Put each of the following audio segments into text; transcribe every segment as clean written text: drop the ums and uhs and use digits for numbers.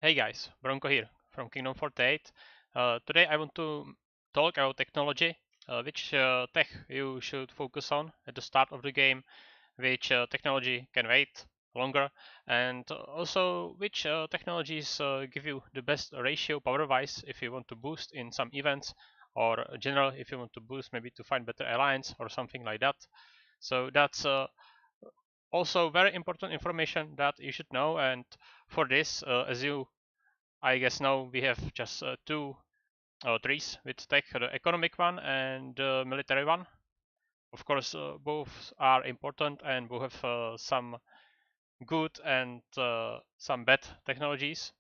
Hey guys, Bronco here from Kingdom 48. Today I want to talk about technology, which tech you should focus on at the start of the game, which technology can wait longer, and also which technologies give you the best ratio power-wise if you want to boost in some events, or general if you want to boost maybe to find better alliance or something like that. So that's also very important information that you should know, and for this, as you I guess now we have just two trees with tech, the economic one and the military one. Of course, both are important and both have some good and some bad technologies.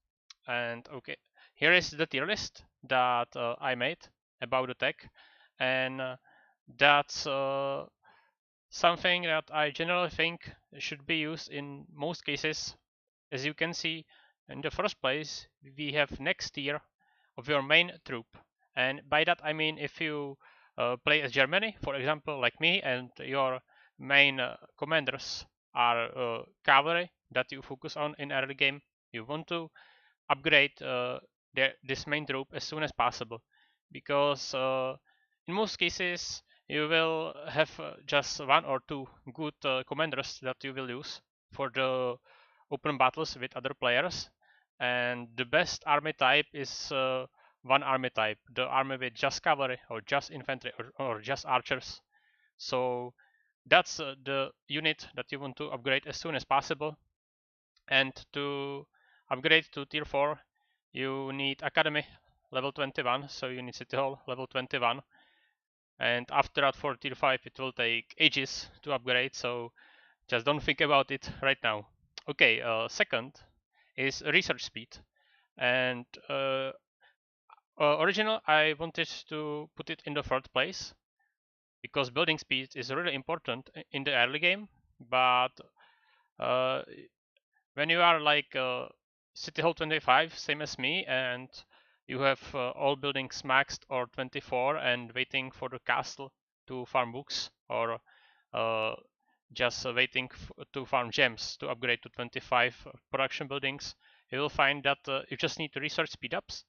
And okay, here is the tier list that I made about the tech, and that's something that I generally think should be used in most cases. As you can see, in the first place, we have next tier of your main troop. And by that I mean if you play as Germany, for example, like me, and your main commanders are cavalry that you focus on in early game, you want to upgrade this main troop as soon as possible, because in most cases you will have just one or two good commanders that you will use for the open battles with other players, and the best army type is one army type, the army with just cavalry or just infantry or just archers. So that's the unit that you want to upgrade as soon as possible. And to upgrade to tier 4, you need academy level 21, so you need city hall level 21. And after that, for tier 5 it will take ages to upgrade, so just don't think about it right now. Okay, second is research speed. And original I wanted to put it in the third place because building speed is really important in the early game, but uh, when you are like City Hall 25, same as me, and you have all buildings maxed or 24 and waiting for the castle to farm books, or uh, just waiting to farm gems to upgrade to 25 production buildings, you will find that you just need to research speedups,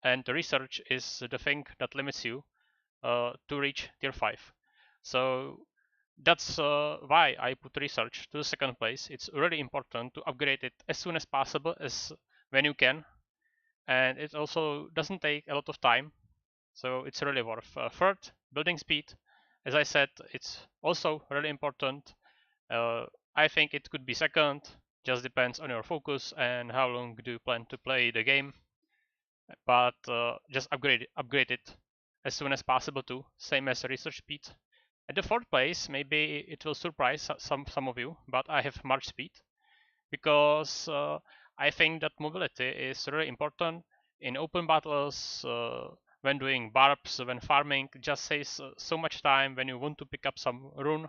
and the research is the thing that limits you to reach tier 5. So that's why I put research to the second place. It's really important to upgrade it as soon as possible, as when you can, and it also doesn't take a lot of time, so it's really worth. Third, building speed. As I said, it's also really important. I think it could be second, just depends on your focus and how long do you plan to play the game. But just upgrade it as soon as possible too, same as research speed. At the fourth place, maybe it will surprise some of you, but I have march speed because I think that mobility is really important in open battles. When doing barbs, when farming, just saves so much time when you want to pick up some rune.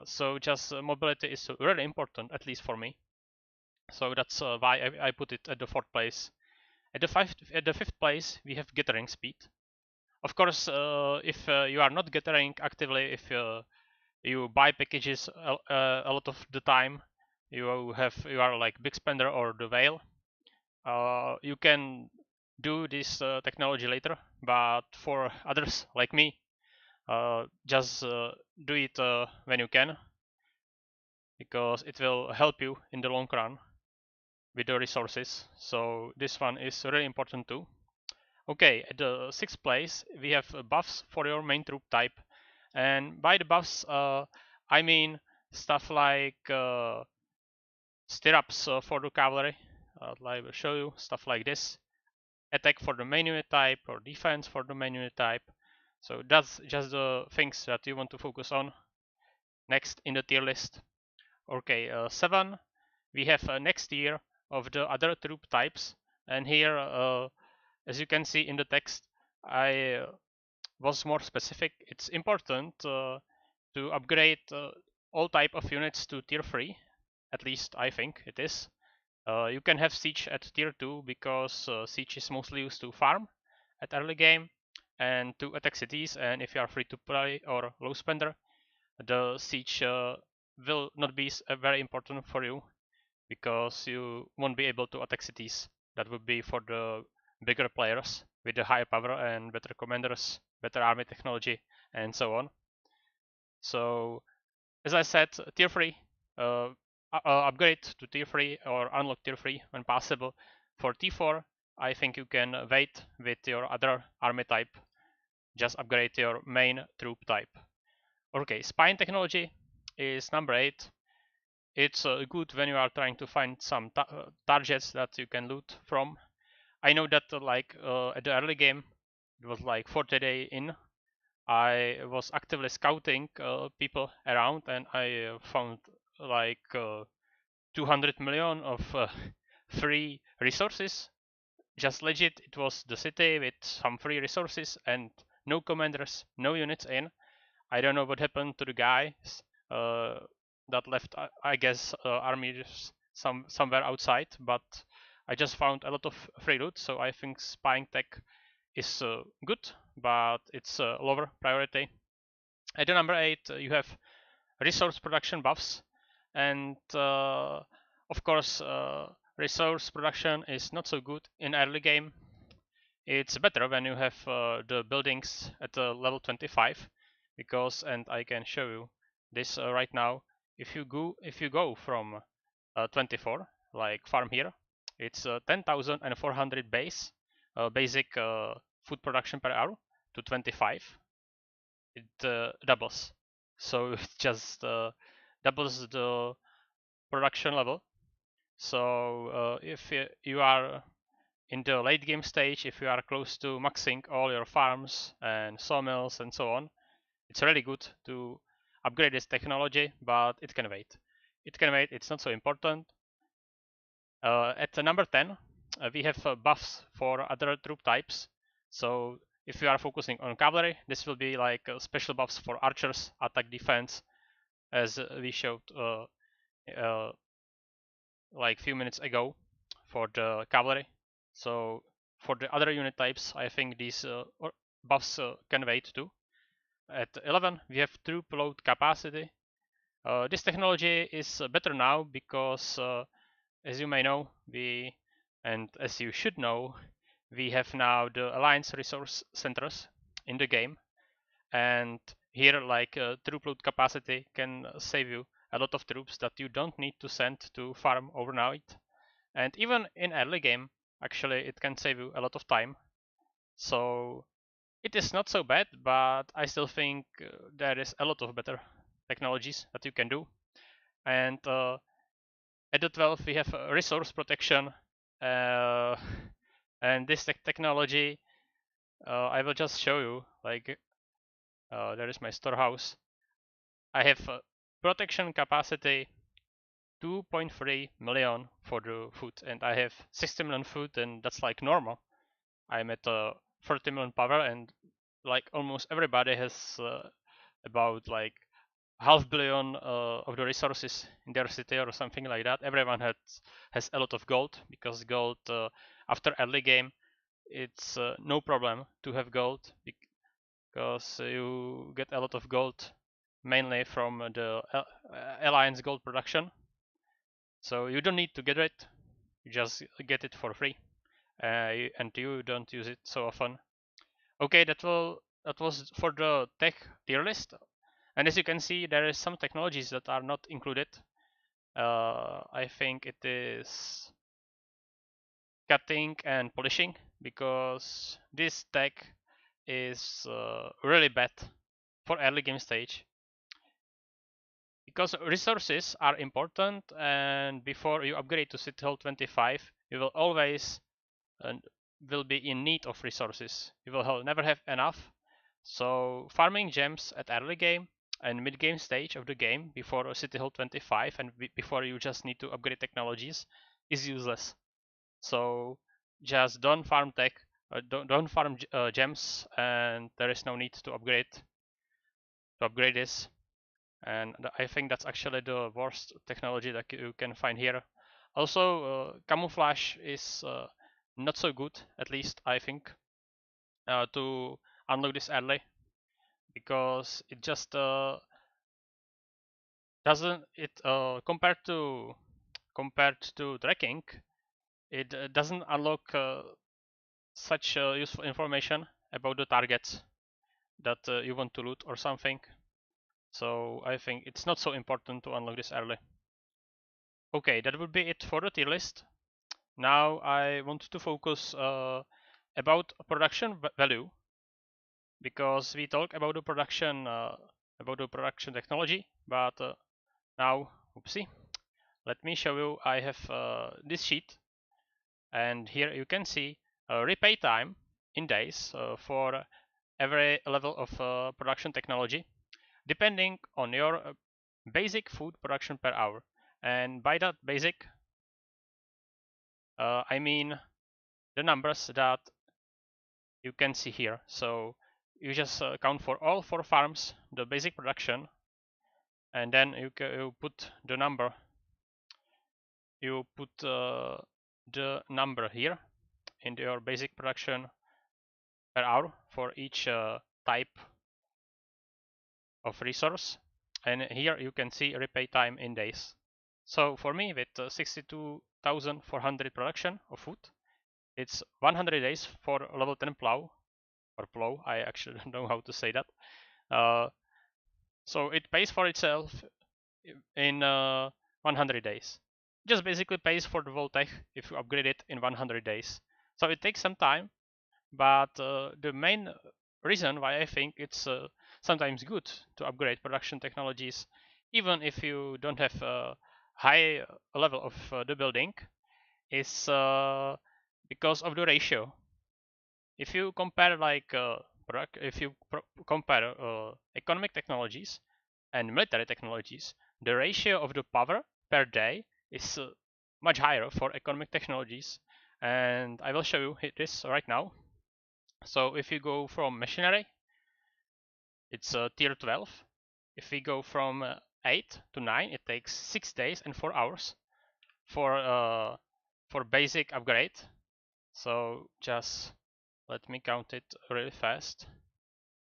So just mobility is really important, at least for me. So that's why I put it at the fourth place. At the fifth place, we have gathering speed. Of course, if you are not gathering actively, if you buy packages a lot of the time, you are like big spender or the whale. You can do this technology later, but for others like me, just do it when you can, because it will help you in the long run with the resources. So this one is really important too. Okay, at the sixth place we have buffs for your main troop type, and by the buffs I mean stuff like stirrups for the cavalry. I will show you stuff like this. Attack for the main unit type or defense for the main unit type. So that's just the things that you want to focus on. Next in the tier list. Okay, 7. We have next tier of the other troop types, and here, as you can see in the text, I was more specific. It's important to upgrade all type of units to tier 3. At least I think it is. You can have siege at tier 2 because siege is mostly used to farm at early game and to attack cities, and if you are free to play or low spender, the siege will not be very important for you, because you won't be able to attack cities. That would be for the bigger players with the higher power and better commanders, better army technology, and so on. So as I said, tier 3, upgrade to tier 3 or unlock tier 3 when possible. For T4, I think you can wait with your other army type, just upgrade your main troop type. Okay, spine technology is number 8. It's good when you are trying to find some targets that you can loot from. I know that at the early game, it was like 40 day in, I was actively scouting people around, and I found like 200 million of free resources. Just legit, it was the city with some free resources and no commanders, no units in. I don't know what happened to the guys that left. I guess armies somewhere outside, but I just found a lot of free loot. So I think spying tech is good, but it's a lower priority. At the number 8, you have resource production buffs, and of course, resource production is not so good in early game. It's better when you have the buildings at level 25, because, and I can show you this right now. If you go from 24, like farm here, it's 10,400 basic food production per hour to 25. It doubles, so it just doubles the production level. So if you are in the late game stage, if you are close to maxing all your farms and sawmills and so on, it's really good to upgrade this technology, but it can wait. It can wait, it's not so important. At number 10, we have buffs for other troop types. So if you are focusing on cavalry, this will be like special buffs for archers, attack, defense, as we showed like few minutes ago for the cavalry. So for the other unit types, I think these buffs can wait too. At 11, we have troop load capacity. This technology is better now because, as you may know, and as you should know, we have now the Alliance resource centers in the game, and here like troop load capacity can save you a lot of troops that you don't need to send to farm overnight. And even in early game, actually, it can save you a lot of time. So it is not so bad, but I still think there is a lot of better technologies that you can do. And at the 12, we have resource protection. And this technology, I will just show you. Like, there is my storehouse. I have protection capacity 2.3 million for the food, and I have 60 million food, and that's like normal. I'm at 30 million power, and like almost everybody has about like half billion of the resources in their city or something like that. Everyone has a lot of gold, because gold after early game, it's no problem to have gold, because you get a lot of gold mainly from the alliance gold production. So you don't need to get it, you just get it for free, and you don't use it so often. Okay, that was for the tech tier list. And as you can see, there is some technologies that are not included. I think it is cutting and polishing, because this tech is really bad for early game stage, because resources are important, and before you upgrade to City Hall 25, you will always will be in need of resources. You will never have enough. So farming gems at early game and mid game stage of the game before City Hall 25 and before you just need to upgrade technologies is useless. So just don't farm tech, don't farm gems, and there is no need to upgrade this. And I think that's actually the worst technology that you can find here. Also, camouflage is not so good, at least I think, to unlock this early, because it just doesn't, it compared to compared to tracking, it doesn't unlock such useful information about the targets that you want to loot or something. So I think it's not so important to unlock this early. Okay, that would be it for the tier list. Now I want to focus about production value, because we talk about the production technology, but now, oopsie, let me show you. I have this sheet, and here you can see repay time in days for every level of production technology, depending on your basic food production per hour. And by that basic, I mean the numbers that you can see here. So you just count for all 4 farms the basic production, and then you put the number. You put the number here in your basic production per hour for each type of resource, and here you can see repay time in days. So for me, with 62,400 production of food, it's 100 days for level 10 plow, or plow, I actually don't know how to say that. So it pays for itself in 100 days. Just basically pays for the Voltech if you upgrade it in 100 days. So it takes some time, but the main reason why I think it's sometimes good to upgrade production technologies, even if you don't have a high level of the building, is because of the ratio. If you compare compare economic technologies and military technologies, the ratio of the power per day is much higher for economic technologies, and I will show you this right now. So if you go from machinery, it's tier 12. If we go from 8 to 9, it takes 6 days and 4 hours for basic upgrade. So just let me count it really fast.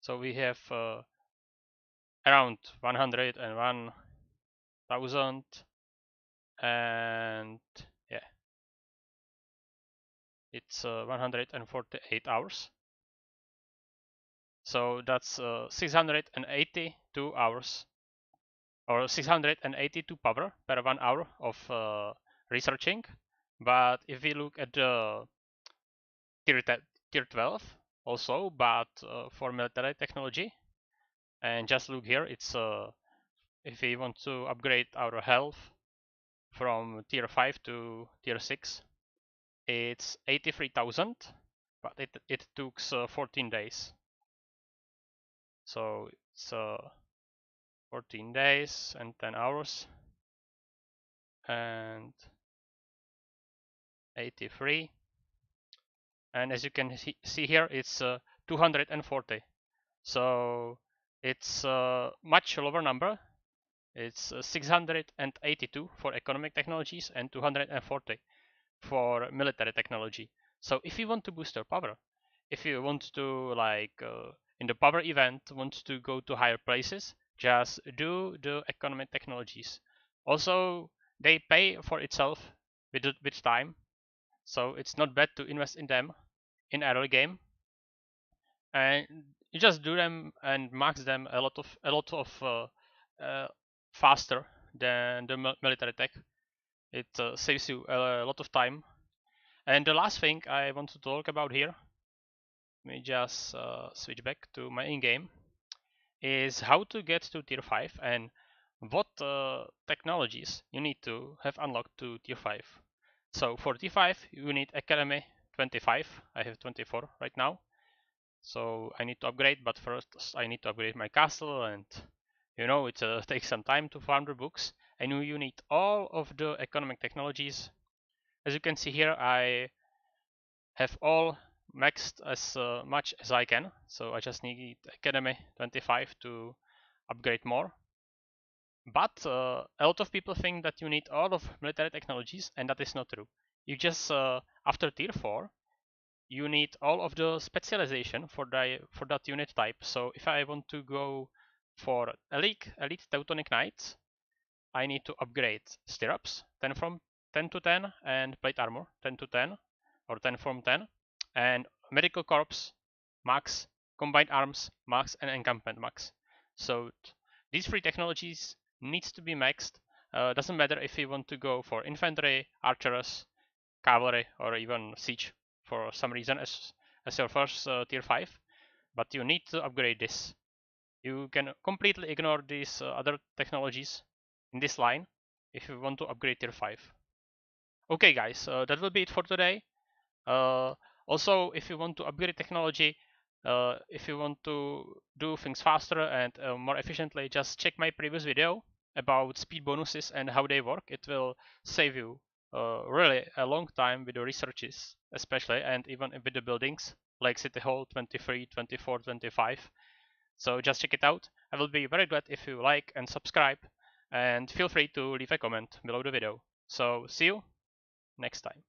So we have around 101,000, and yeah, it's 148 hours. So that's 682 hours, or 682 power per 1 hour of researching. But if we look at the tier 12 also, but for military technology, and just look here, it's if we want to upgrade our health from tier 5 to tier 6, it's 83,000, but it took 14 days. So it's 14 days and 10 hours and 83. And as you can see here, it's 240. So it's a much lower number. It's 682 for economic technologies and 240 for military technology. So if you want to boost your power, if you want to in the power event want to go to higher places, just do the economic technologies. Also, they pay for itself with time, so it's not bad to invest in them in early game, and you just do them and max them a lot of faster than the military tech. It saves you a lot of time. And the last thing I want to talk about here, let me just switch back to my in-game, is how to get to tier 5 and what technologies you need to have unlocked to tier 5. So for tier 5 you need Academy 25, I have 24 right now. So I need to upgrade, but first I need to upgrade my castle, and you know it takes some time to farm the books, and you need all of the economic technologies. As you can see here, I have all maxed as much as I can, so I just need Academy 25 to upgrade more. But a lot of people think that you need all of military technologies, and that is not true. You just after tier 4 you need all of the specialization for that unit type. So if I want to go for elite Teutonic Knights, I need to upgrade stirrups 10 from 10 to 10 and plate armor 10 to 10 or 10 from 10 and medical corps max, combined arms max and encampment max. So these three technologies needs to be maxed. Doesn't matter if you want to go for infantry, archers, cavalry or even siege for some reason as your first tier 5, but you need to upgrade this. You can completely ignore these other technologies in this line if you want to upgrade tier 5. Okay guys, that will be it for today. Also, if you want to upgrade technology, if you want to do things faster and more efficiently, just check my previous video about speed bonuses and how they work. It will save you really a long time with the researches, especially, and even with the buildings like City Hall 23, 24, 25. So just check it out. I will be very glad if you like and subscribe, and feel free to leave a comment below the video. So see you next time.